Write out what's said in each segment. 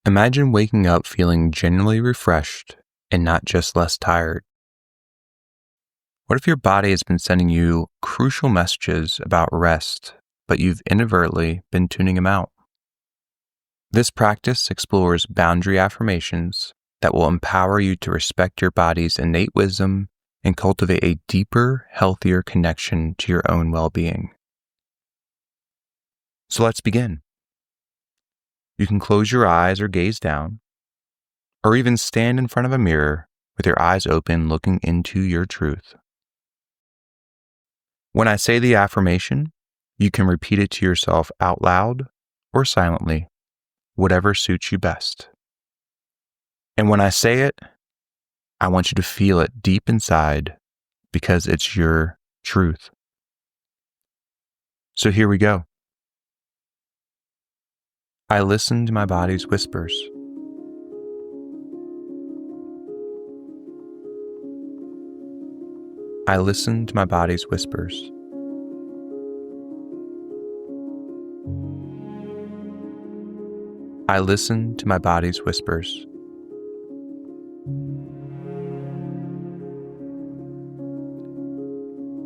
Imagine waking up feeling genuinely refreshed and not just less tired. What if your body has been sending you crucial messages about rest, but you've inadvertently been tuning them out? This practice explores boundary affirmations that will empower you to respect your body's innate wisdom and cultivate a deeper, healthier connection to your own well-being. So let's begin. You can close your eyes or gaze down, or even stand in front of a mirror with your eyes open looking into your truth. When I say the affirmation, you can repeat it to yourself out loud or silently, whatever suits you best. And when I say it, I want you to feel it deep inside because it's your truth. So here we go. I listen to my body's whispers. I listen to my body's whispers. I listen to my body's whispers.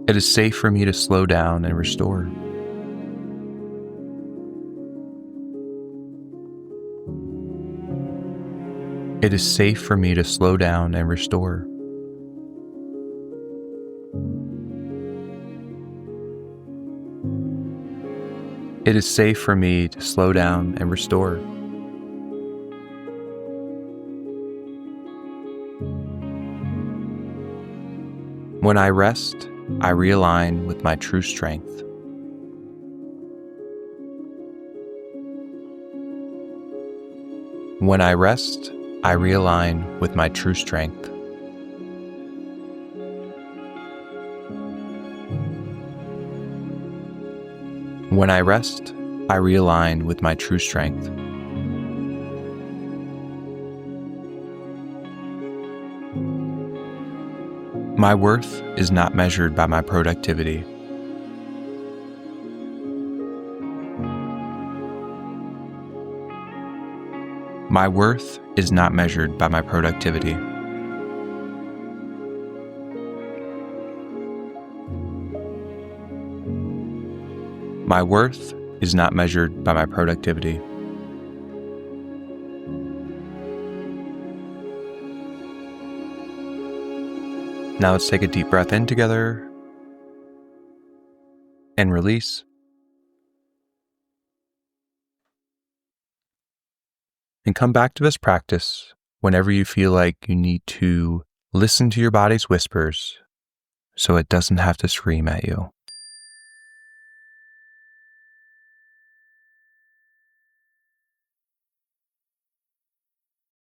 It is safe for me to slow down and restore. It is safe for me to slow down and restore. It is safe for me to slow down and restore. When I rest, I realign with my true strength. When I rest, I realign with my true strength. When I rest, I realign with my true strength. My worth is not measured by my productivity. My worth is not measured by my productivity. My worth is not measured by my productivity. Now let's take a deep breath in together and release. And come back to this practice whenever you feel like you need to listen to your body's whispers so it doesn't have to scream at you.